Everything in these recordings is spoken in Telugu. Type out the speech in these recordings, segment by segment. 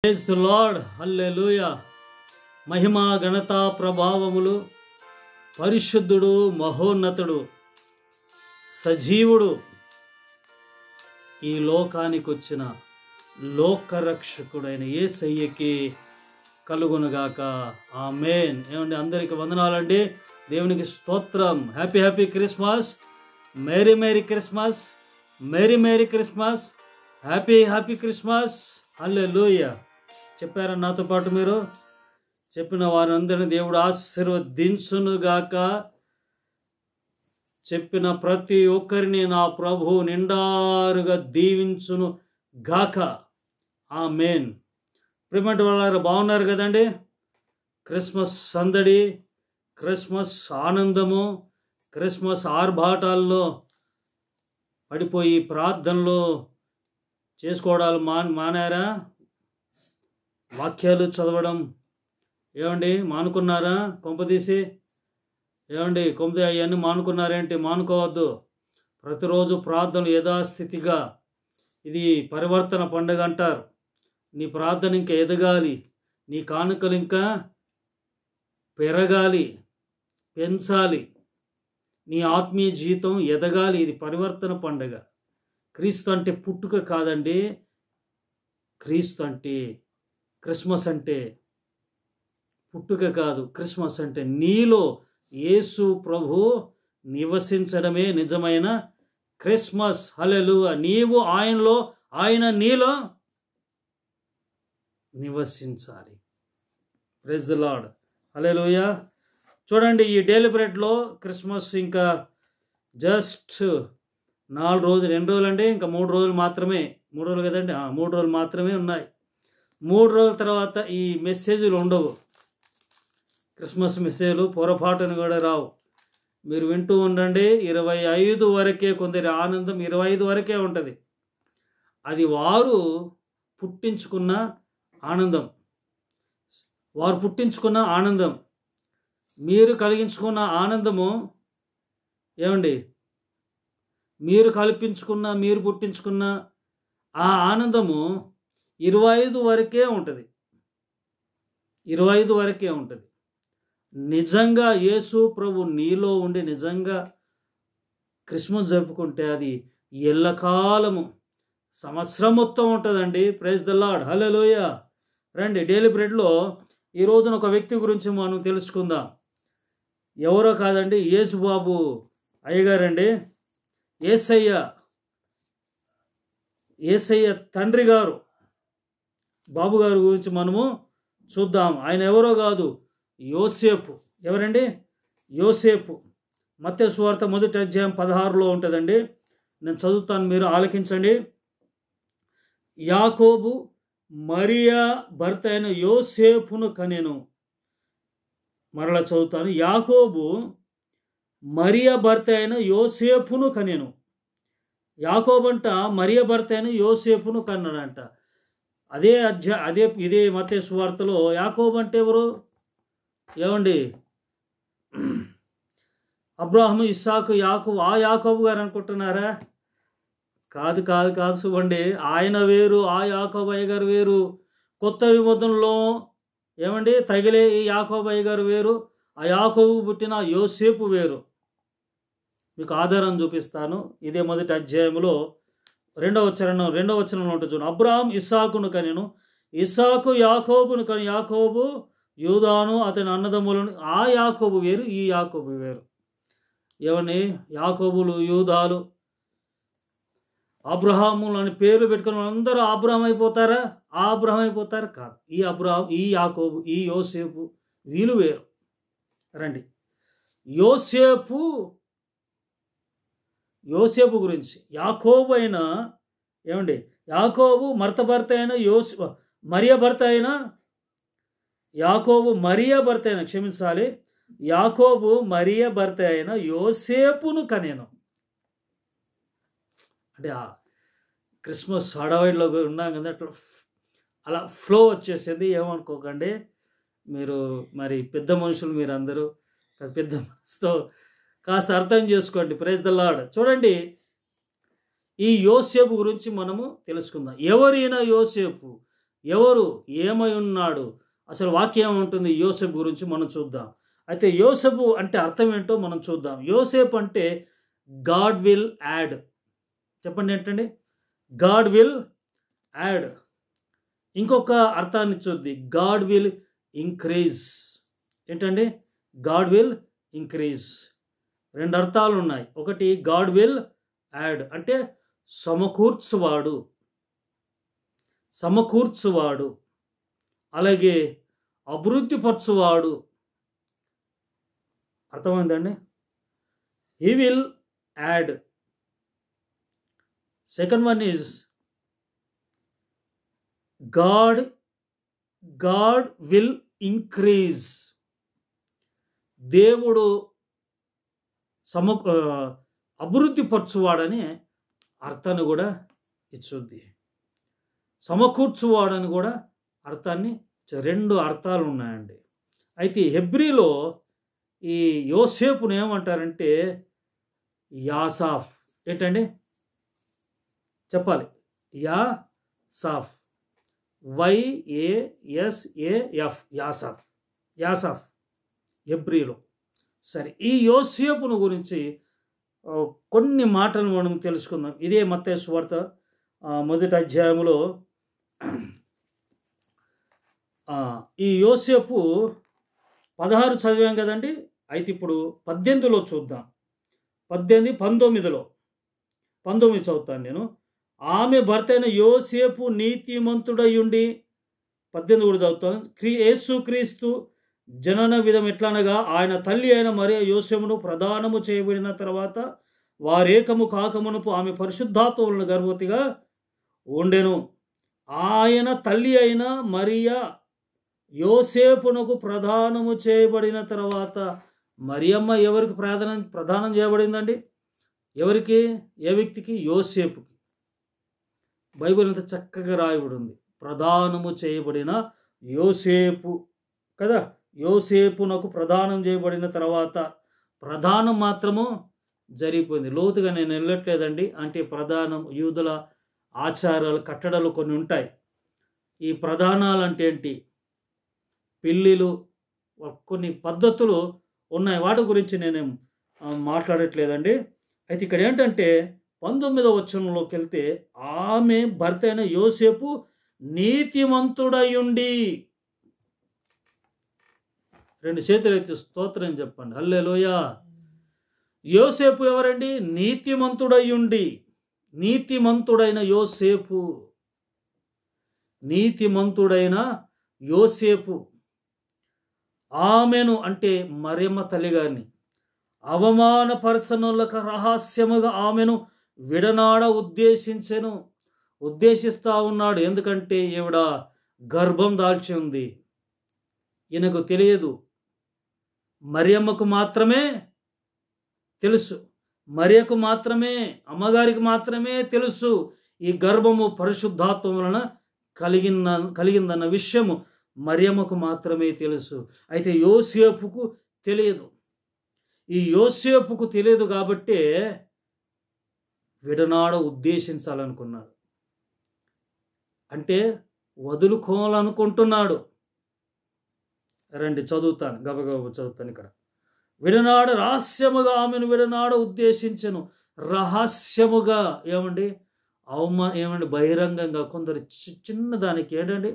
ప్రైజ్ ది లార్డ్, హల్లెలూయా. మహిమ ఘనత ప్రభావములు పరిశుద్ధుడు, మహోన్నతుడు, సజీవుడు, ఈ లోకానికి వచ్చిన లోకరక్షకుడైన యేసయ్యకి కలుగునుగాక. ఆమేన్. ఏమండి, అందరికి వందనాలండి. దేవునికి స్తోత్రం. Happy happy Christmas, merry merry Christmas, merry merry Christmas, happy happy Christmas. హల్లెలూయా. చెప్పారా నాతో పాటు? మీరు చెప్పిన వారందరినీ దేవుడు ఆశీర్వదించునుగాక. చెప్పిన ప్రతి ఒక్కరిని నా ప్రభు నిండారుగా దీవించును గాక. ఆమేన్. ప్రియమైన వాళ్ళారా, బాగున్నారు కదండి? క్రిస్మస్ సందడి, క్రిస్మస్ ఆనందము, క్రిస్మస్ ఆర్భాటాల్లో పడిపోయి ప్రార్థనలు చేసుకోవడాలు మానారా? వాక్యాలు చదవడం ఏమండి మానుకున్నారా? కొంపదీసి ఏమండి, అవన్నీ మానుకున్నారేంటి? మానుకోవద్దు. ప్రతిరోజు ప్రార్థనలు యథాస్థితిగా. ఇది పరివర్తన పండుగ అంటారు. నీ ప్రార్థన ఇంకా ఎదగాలి, నీ కానుకలు ఇంకా పెరగాలి, పెంచాలి, నీ ఆత్మీయ జీవితం ఎదగాలి. ఇది పరివర్తన పండుగ. క్రీస్తు అంటే పుట్టుక కాదండి. క్రీస్తు అంటే, క్రిస్మస్ అంటే పుట్టుక కాదు. క్రిస్మస్ అంటే నీలో యేసు ప్రభు నివసించడమే నిజమైన క్రిస్మస్. హల్లెలూయా. నీవు ఆయనలో, ఆయన నీలో నివసించాలి. Praise the lord. హల్లెలూయా. చూడండి, ఈ డైలీ బ్రెడ్లో క్రిస్మస్ ఇంకా జస్ట్ 4 రోజులు, 2 రోజులు అండి, ఇంకా 3 రోజులు మాత్రమే. 3 రోజులు కదండి, 3 రోజులు మాత్రమే ఉన్నాయి. 3 రోజుల తర్వాత ఈ మెసేజ్లు ఉండవు. క్రిస్మస్ మెసేజ్లు పొరపాటును కూడా రావు. మీరు వింటూ ఉండండి. 25 వరకే, కొందరి ఆనందం 25 వరకే ఉంటుంది. అది వారు పుట్టించుకున్న ఆనందం, వారు పుట్టించుకున్న ఆనందం. మీరు కలిగించుకున్న ఆనందము ఏమండి, మీరు కల్పించుకున్న, మీరు పుట్టించుకున్న ఆ ఆనందము 25 వరకే ఉంటుంది. 25 వరకే ఉంటుంది. నిజంగా యేసు ప్రభు నీలో ఉండి నిజంగా క్రిస్మస్ జరుపుకుంటే అది ఎల్లకాలము, సంవత్సరం మొత్తం ఉంటుందండి. Praise the lord. హల్లెలూయా. రండి, డైలీ బ్రెడ్లో ఈ రోజున ఒక వ్యక్తి గురించి మనం తెలుసుకుందాం. ఎవరో కాదండి, యేసుబాబు అయ్యగారండి. యేసయ్య తండ్రి గారు, బాబు గారి గురించి మనము చూద్దాం. ఆయన ఎవరో కాదు, యోసేపు. ఎవరండి? యోసేపు. మత్తయి సువార్త 1వ అధ్యాయం 16లో ఉంటుందండి. నేను చదువుతాను, మీరు ఆలకించండి. యాకోబు మరియా భర్త అయిన యోసేపును కనెను. మరలా చదువుతాను. యాకోబు మరియా భర్త అయిన యోసేపును కనెను. యాకోబంట మరియా భర్త అయిన యోసేపును కన్నాడంట. ఇదే మత్తయి సువార్తలో యాకోబు అంటే ఎవరు? ఏమండి, అబ్రాహాము, ఇస్సాకు, యాకోబు. ఆ యాకోబు గారు అనుకుంటున్నారా? కాదు కాదు కాదు. చూడండి, ఆయన వేరు, ఆ యాకోబు అయ్య గారు వేరు. కొత్త నిబంధనలో ఏమండి తగిలే ఈ యాకోబు అయ్య గారు వేరు, ఆ యాకోబు పుట్టిన యోసేపు వేరు. మీకు ఆధారం చూపిస్తాను. ఇదే 1వ అధ్యాయంలో 2వ వచనంలో ఉంటుంది చూడండి. అబ్రాహాం ఇస్సాకును కనెను, ఇస్సాకు యాకోబును కని, యాకోబు యూదాను అతని అన్నదమ్ములను. ఆ యాకోబు వేరు, ఈ యాకోబు వేరు. ఏమని? యాకోబులు, యూదాలు, అబ్రహాములు అని పేర్లు పెట్టుకుని అందరూ అబ్రహాం అయిపోతారా? అబ్రహాం అయిపోతారు కాదు. ఈ అబ్రహాం, ఈ యాకోబు, ఈ యోసేపు, వీళ్ళు వేరు. రండి, యోసేపు గురించి. యాకోబు అయిన ఏమండి, యాకోబు మరియ భర్త అయిన యాకోబు మరియ భర్త అయిన యోసేపును కనెను. అంటే ఆ క్రిస్మస్ హడావిడిలో ఉన్నాం కదా, అలా ఫ్లో వచ్చేసింది. ఏమనుకోకండి మీరు. మరి పెద్ద మనుషులు మీరు అందరూ పెద్ద మనసుతో కాస్త అర్థం చేసుకోండి. Praise the Lord. చూడండి, ఈ యోసేపు గురించి మనము తెలుసుకుందాం. ఎవరైనా యోసేపు ఎవరు, ఏమై ఉన్నాడు, అసలు వాక్యం ఏముంటుంది యోసేపు గురించి మనం చూద్దాం. అయితే యోసేపు అంటే అర్థం ఏంటో మనం చూద్దాం. యోసేపు అంటే గాడ్ విల్ యాడ్. చెప్పండి ఏంటండి? God will add. ఇంకొక అర్థాన్ని చూద్ది, గాడ్ విల్ ఇంక్రీజ్. ఏంటండి? God will increase. రెండు అర్థాలు ఉన్నాయి. ఒకటి గాడ్ విల్ యాడ్ అంటే సమకూర్చువాడు, సమకూర్చువాడు, అలాగే అభివృద్ధిపరచువాడు. అర్థమైందండి? He will add. Second one is God will increase. దేవుడు అభివృద్ధిపరచువాడని అర్థాన్ని కూడా ఇచ్చుద్ది. సమకూర్చువాడని కూడా అర్థాన్ని, రెండు అర్థాలు ఉన్నాయండి. అయితే హెబ్రీలో ఈ యోసేపును ఏమంటారంటే యాసాఫ్. ఏంటండి? చెప్పాలి. యాసాఫ్, YASAF, యాసాఫ్, యాసాఫ్ హెబ్రీలో. సరే, ఈ యోసేపును గురించి కొన్ని మాటలు మనం తెలుసుకుందాం. ఇదే మత్తయి సువార్త మొదటి అధ్యాయంలో ఈ యోసేపు 16 చదివాం కదండి. అయితే ఇప్పుడు 18లో చూద్దాం. 19 చదువుతాను నేను. ఆమె భర్త అయిన యోసేపు నీతిమంతుడయుండి, 18 కూడా చదువుతాను. యేసుక్రీస్తు జనన విధం ఎట్లనగా, ఆయన తల్లి అయిన మరియ యోసేపును ప్రదానము చేయబడిన తర్వాత వారేకము కాకమునుపు ఆమె పరిశుద్ధాత్మ వలన గర్భవతిగా ఉండెను. ఆయన తల్లి అయిన మరియ యోసేపునకు ప్రదానము చేయబడిన తర్వాత, మరియమ్మ ఎవరికి ప్రదానం చేయబడిందండి? ఎవరికి? ఏ వ్యక్తికి? యోసేపుకి. బైబిల్ అంత చక్కగా రాయబడి ఉంది. ప్రదానము చేయబడిన యోసేపు కదా. యోసేపునకు ప్రదానం చేయబడిన తర్వాత ప్రదానం మాత్రము జరిగిపోయింది. లోతుగా నేను వెళ్ళట్లేదండి. అంటే ప్రదానం, యూదుల ఆచారాలు, కట్టడలు కొన్ని ఉంటాయి. ఈ ప్రధానాలు అంటే ఏంటి, పెళ్ళిళ్ళు, కొన్ని పద్ధతులు ఉన్నాయి. వాటి గురించి నేనేం మాట్లాడట్లేదండి. అయితే ఇక్కడ ఏంటంటే 19వ వచనంలోకి వెళ్తే, ఆమె భర్త అయిన యోసేపు నీతిమంతుడయుండి. రెండు చేతులు ఎత్తి స్తోత్రం చెప్పండి. హల్లెలూయా. యోసేపు ఎవరండి? నీతిమంతుడయుండి. నీతిమంతుడైన యోసేపు, నీతిమంతుడైన యోసేపు ఆమెను అంటే మరియమ్మ తల్లిగారిని అవమానపరచనులకు రహస్యముగా ఆమెను విడనాడ ఉద్దేశిస్తా ఉన్నాడు. ఎందుకంటే ఈవిడ గర్భం దాల్చి ఉంది. ఈయనకు తెలియదు, మరియమ్మకు మాత్రమే తెలుసు. మరియకు మాత్రమే, అమ్మగారికి మాత్రమే తెలుసు ఈ గర్భము పరిశుద్ధాత్మ వలన కలిగిందన్న విషయము మరియమ్మకు మాత్రమే తెలుసు. అయితే యోసేపుకు తెలియదు. ఈ యోసేపుకు తెలియదు కాబట్టే విడనాడ ఉద్దేశించాలనుకున్నాడు. అంటే వదులుకోవాలనుకుంటున్నాడు. రండి చదువుతాను, గబగబ చదువుతాను. ఇక్కడ విడనాడ రహస్యముగా ఆమెను విడనాడ ఉద్దేశించను. రహస్యముగా ఏమండి? ఏమండి? బహిరంగంగా. కొందరు చిన్నదానికి ఏంటండి,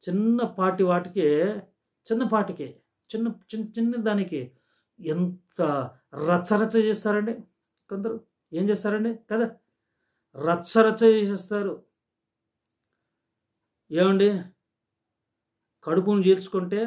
చిన్నపాటి వాటికే, చిన్నపాటికే, చిన్న దానికి ఎంత రచ్చరచ్చ చేస్తారండి. కొందరు ఏం చేస్తారండి కదా, రచ్చరచ్చ చేసేస్తారు. ఏమండి? కడుపును చీల్చుకుంటే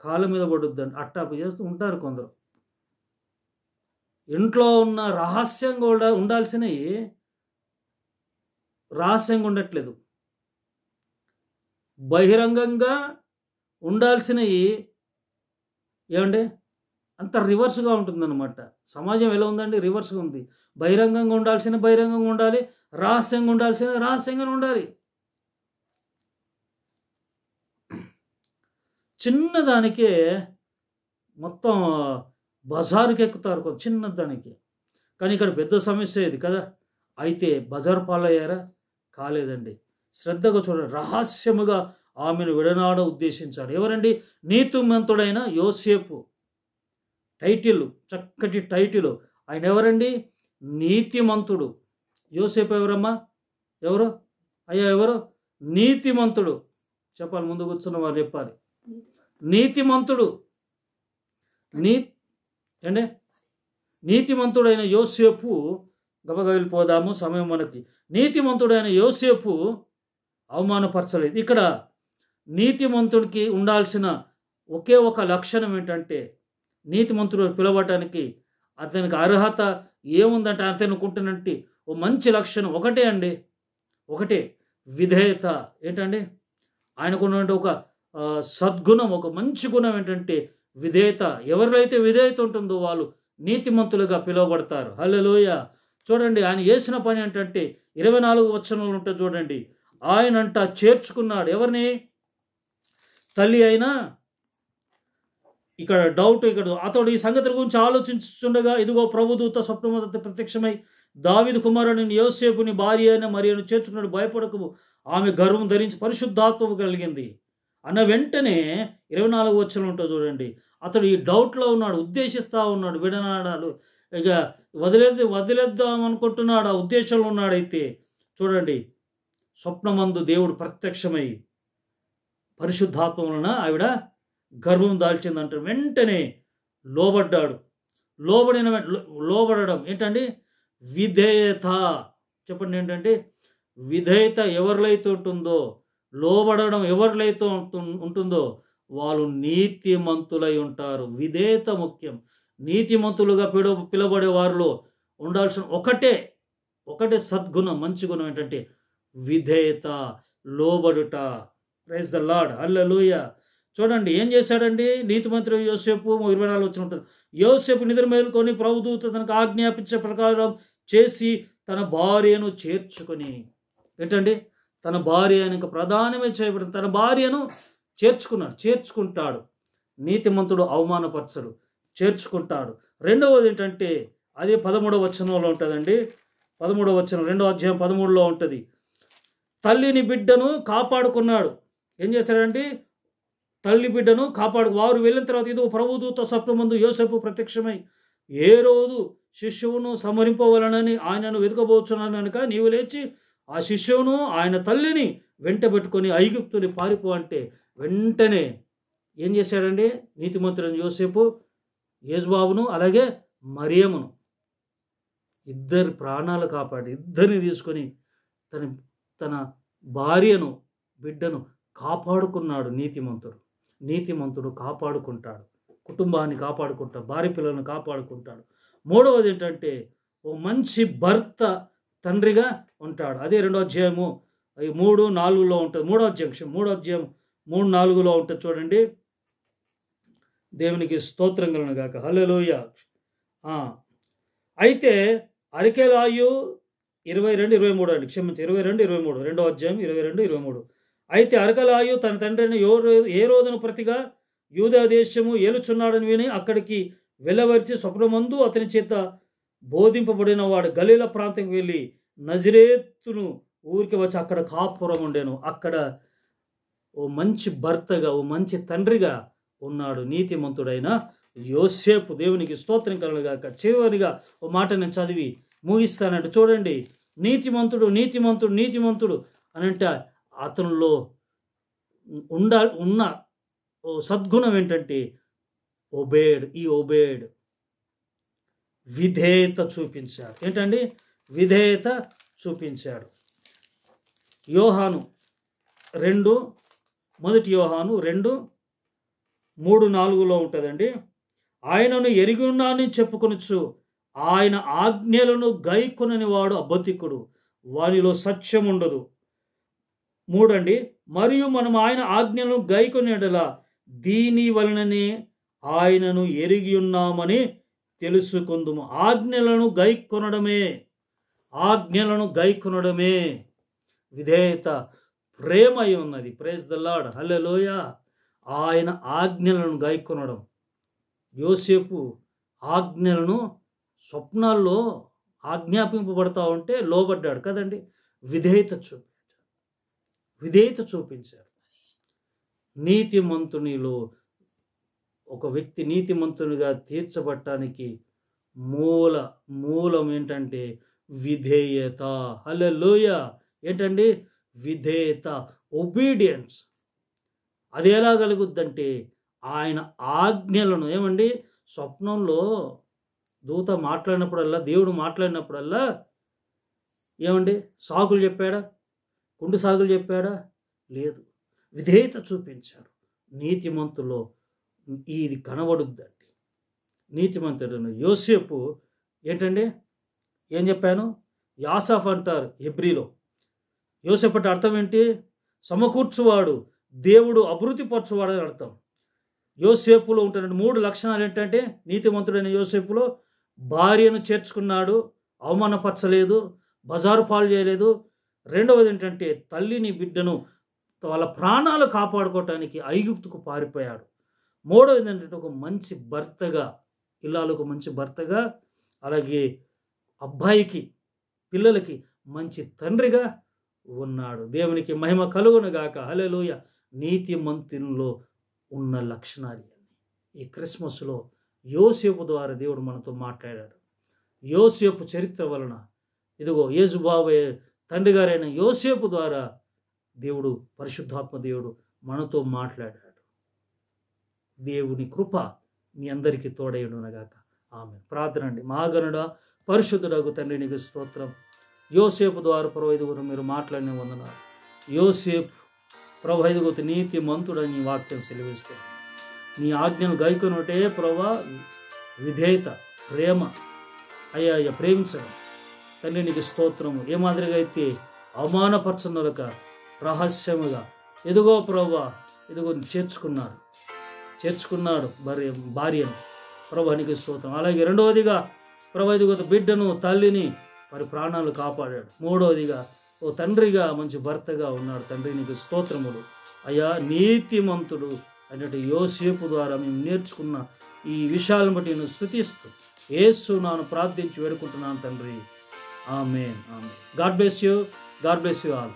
కాళ్ళ మీద పడుద్దండి, అట్టాపు చేస్తూ ఉంటారు కొందరు. ఇంట్లో ఉన్న రహస్యంగా ఉండాల్సినవి రహస్యంగా ఉండట్లేదు. బహిరంగంగా ఉండాల్సినవి ఏమండి అంత రివర్స్గా ఉంటుందన్నమాట. సమాజం ఎలా ఉందండి? రివర్స్గా ఉంది. బహిరంగంగా ఉండాల్సిన బహిరంగంగా ఉండాలి, రహస్యంగా ఉండాల్సిన రహస్యంగా ఉండాలి. చిన్నదానికే మొత్తం బజారుకి ఎక్కుతారు చిన్నదానికి. కానీ ఇక్కడ పెద్ద సమస్య ఇది కదా. అయితే బజారు పాలయ్యారా? కాలేదండి. శ్రద్ధగా చూడండి. రహస్యముగా ఆమెను విడనాడ ఉద్దేశించాడు. ఎవరండి? నీతిమంతుడైన యోసేపు. టైటిల్, చక్కటి టైటిల్. ఆయన ఎవరండి? నీతిమంతుడు. యోసేపు ఎవరమ్మా? ఎవరు అయ్యా? ఎవరు? నీతిమంతుడు. చెప్పాలి, ముందు కూర్చున్న వారు చెప్పాలి. నీతిమంతుడు. నీ అంటే నీతిమంతుడైన యోసేపు. గబగబా వెళ్ళిపోదాము, సమయం మనకి. నీతిమంతుడైన యోసేపు అవమానపరచలేదు. ఇక్కడ నీతిమంతుడికి ఉండాల్సిన ఒకే ఒక లక్షణం ఏంటంటే, నీతిమంతుడు పిలవటానికి అతనికి అర్హత ఏముందంటే, అతను అనుకుంటున్నట్టు ఓ మంచి లక్షణం ఒకటే అండి, ఒకటే, విధేయత. ఏంటండి? ఆయనకున్నటువంటి ఒక సద్గుణం, ఒక మంచి గుణం ఏంటంటే విధేయత. ఎవరిలో విధేయత ఉంటుందో వాళ్ళు నీతిమంతులుగా పిలువబడతారు. హల్లెలూయా. చూడండి, ఆయన చేసిన పని ఏంటంటే 24 వచనంలో ఉంటుంది చూడండి. ఆయనంట చేర్చుకున్నాడు. ఎవరిని? తల్లి అయినా. ఇక్కడ డౌట్, ఇక్కడ అతడు ఈ సంగతి గురించి ఆలోచించుండగా ఇదిగో ప్రభుదూత స్వప్నముతో ప్రత్యక్షమై దావీదు కుమారుని యోసేపుని భార్య అయిన మరియను చేర్చుకున్నాడు. భయపడకు, ఆమె గర్వం ధరించి పరిశుద్ధాత్మము కలిగింది అన్న వెంటనే 24 వచనం ఉంటుంది చూడండి. అతడు ఈ డౌట్లో ఉన్నాడు, ఉద్దేశిస్తూ ఉన్నాడు, విడనాడాలు, ఇక వదిలేద్దాం అనుకుంటున్నాడు, ఆ ఉద్దేశంలో ఉన్నాడైతే చూడండి, స్వప్నమందు దేవుడు ప్రత్యక్షమై పరిశుద్ధాత్మ వలన ఆవిడ గర్భం దాల్చిందంట. వెంటనే లోబడ్డాడు. లోబడడం ఏంటండి? విధేయత. చెప్పండి, ఏంటంటే విధేయత ఎవరిలైతే ఉంటుందో, లోబడడం ఎవరిలైతే ఉంటుందో వాళ్ళు నీతిమంతులై ఉంటారు. విధేయత ముఖ్యం. నీతిమంతులుగా పిలువబడే వారిలో ఉండాల్సిన ఒకటే సద్గుణం, మంచి గుణం ఏంటంటే విధేయత, లోబడుట. Praise the lord. హల్లెలూయా. చూడండి, ఏం చేశాడండి నీతిమంతుడు యోసేపు. 24 వచనం ఉంటుంది. యోసేపు నిద్ర మేలుకొని ప్రభుదూత తనకు ఆజ్ఞాపించే ప్రకారం చేసి తన భార్యను చేర్చుకొని. ఏంటండి? తన భార్య ఇంకా ప్రధానమే చేయబడింది. తన భార్యను చేర్చుకుంటాడు. నీతిమంతుడు అవమానపరచడు, చేర్చుకుంటాడు. రెండవది ఏంటంటే అది 13వ వచనంలో ఉంటుందండి. 13వ వచనం 2వ అధ్యాయం 13లో ఉంటుంది. తల్లిని బిడ్డను కాపాడుకున్నాడు. ఏం చేశాడండి? తల్లి బిడ్డను వారు వెళ్ళిన తర్వాత ఇదో ప్రభుదూత స్వప్నమందు యోసేపు ప్రత్యక్షమై ఏ రోజు శిష్యువును సంహరింపవలనని ఆయనను వెతకబోచున్నాను కనుక నీవు లేచి ఆ శిష్యువును ఆయన తల్లిని వెంటబెట్టుకొని ఐగుప్తుని పారిపో అంటే వెంటనే ఏం చేశాడండి? నీతిమంతుడైన యోసేపు యేసుబాబును అలాగే మరియమ్మను ఇద్దరు ప్రాణాలు కాపాడి, ఇద్దరిని తీసుకొని తన భార్యను బిడ్డను కాపాడుకున్నాడు. నీతిమంతుడు కాపాడుకుంటాడు, కుటుంబాన్ని కాపాడుకుంటాడు, భార్య పిల్లలను కాపాడుకుంటాడు. మూడవది ఏంటంటే ఓ మంచి భర్త, తండ్రిగా ఉంటాడు. అదే 2వ అధ్యాయము 3-4లో ఉంటుంది. 3వ అధ్యాయం 3-4లో ఉంటుంది చూడండి. దేవునికి స్తోత్రం కలుగును గాక. హల్లెలూయా. అయితే అరికెలాయు 22-23 అండి, క్షమించి 22-23, 2వ అధ్యాయం 22-23. అయితే అరకలాయు తన తండ్రిని ఏ రోజున ప్రతిగా యూదా దేశము ఏలుచున్నాడని విని అక్కడికి వెళ్ళవరిచి స్వప్నమందు అతని చేత బోధింపబడిన వాడు గలీల ప్రాంతంకి వెళ్ళి నజరేతును ఊరికి వచ్చి అక్కడ కాపురం ఉండేను. అక్కడ ఓ మంచి భర్తగా, ఓ మంచి తండ్రిగా ఉన్నాడు నీతిమంతుడైన యోసేపు. దేవునికి స్తోత్రం కలుగుగాక. చివరిగా ఓ మాట నేను చదివి ముగిస్తానంటే చూడండి, నీతిమంతుడు అని అంటే అతనిలో ఉన్న ఓ సద్గుణం ఏంటంటే ఒబేడ్, విధేయత చూపించాడు. ఏంటండి? విధేయత చూపించాడు. యోహాను 2:3-4లో ఉంటుందండి. ఆయనను ఎరిగి ఉన్నానని చెప్పుకొనొచ్చు, ఆయన ఆజ్ఞలను గైకొనని వాడు అబద్ధికుడు, వానిలో సత్యం ఉండదు. 3 అండి, మరియు మనం ఆయన ఆజ్ఞలను గైకొనేలా దీని వలననే ఆయనను ఎరిగి ఉన్నామని తెలుసుకుందుము. ఆజ్ఞలను గైకొనడమే విధేయత, ప్రేమ అయి ఉన్నది. Praise the lord. హల్లెలూయా. ఆయన ఆజ్ఞలను గైకొనడం. యోసేపు ఆజ్ఞలను స్వప్నాల్లో ఆజ్ఞాపింపబడతా ఉంటే లోబడ్డాడు కదండి. విధేయత చూపాడు. విధేయత చూపించారు. నీతిమంతునిలో ఒక వ్యక్తి నీతిమంతునిగా తీర్చబడటానికి మూలం ఏంటంటే విధేయత. హల్లెలూయా. ఏంటండి? విధేయత, ఒబీడియన్స్. అది ఎలా కలుగుద్దంటే ఆయన ఆజ్ఞలను ఏమండి స్వప్నంలో దూత మాట్లాడినప్పుడల్లా, దేవుడు మాట్లాడినప్పుడల్లా ఏమండి సాకులు చెప్పాడా? కుండు సాకులు చెప్పాడా? లేదు. విధేయత చూపించాడు. నీతిమంతులో ఇది కనబడుద్దండి. నీతిమంతుడు యోసేపు ఏంటండి ఏం చెప్పాను? యాసాఫ్ అంటారు హెబ్రీలో. యోసేపు అంటే అర్థం ఏంటి? సమకూర్చువాడు, దేవుడు అభివృద్ధిపరచువాడు అని అర్థం. యోసేపులో ఉంటున్న 3 లక్షణాలు ఏంటంటే, నీతిమంతుడైన యోసేపులో భార్యను చేర్చుకున్నాడు, అవమానపరచలేదు, బజారు పాలు చేయలేదు. రెండవది ఏంటంటే తల్లిని బిడ్డను వాళ్ళ ప్రాణాలు కాపాడుకోవటానికి ఐగుప్తుకు పారిపోయాడు. మూడవది ఏంటంటే ఒక మంచి భర్తగా, ఇల్లాలకు మంచి భర్తగా, అలాగే అబ్బాయికి పిల్లలకి మంచి తండ్రిగా ఉన్నాడు. దేవునికి మహిమ కలుగునుగాక. హల్లెలూయా. నీతిమంతునిలో ఉన్న లక్షణాలు ఈ క్రిస్మస్లో యోసేపు ద్వారా దేవుడు మనతో మాట్లాడాడు. యోసేపు చరిత్ర వలన ఇదిగో యేసుబాబు తండ్రి గారైన యోసేపు ద్వారా దేవుడు, పరిశుద్ధాత్మ దేవుడు మనతో మాట్లాడాడు. దేవుని కృప మీ అందరికీ తోడైయుండునుగాక. ఆమేన్. ప్రార్థన అండి. మహాగణుడా, పరిశుద్ధుడగు తండ్రి నీకు స్తోత్రం. యోసేపు ద్వారా ప్రభు ఐదుగురు మీరు మాట్లాడిన వందనాలు. యోసేపు ప్రభు ఐదుగురు నీతి మంతుడని వాక్యం సెలవిస్తే నీ ఆజ్ఞను గైకొనుటే ప్రభా విధేయత, ప్రేమ అయ్యా ప్రేమించడం తండ్రి నీకు స్తోత్రము. ఏ మాదిరిగా అయితే అవమానపరచనులక రహస్యముగా ఎదుగో ప్రభా ఎదుగో చేర్చుకున్నాడు భార్యను. ప్రభా నీకు స్తోత్రం. అలాగే రెండవదిగా ప్రభు ఇదిగో బిడ్డను, తల్లిని వారి ప్రాణాలు కాపాడాడు. మూడవదిగా ఓ తండ్రిగా మంచి భర్తగా ఉన్నాడు. తండ్రి నీకు స్తోత్రములు. అయ్యా నీతిమంతుడు అనేటి యోసేపు ద్వారా మేము నేర్చుకున్న ఈ విషయాలను బట్టి నేను స్తుతిస్తూ యేసు నాను ప్రార్థించి వేడుకుంటున్నాను తండ్రి. ఆమేన్. God bless you. God bless you all.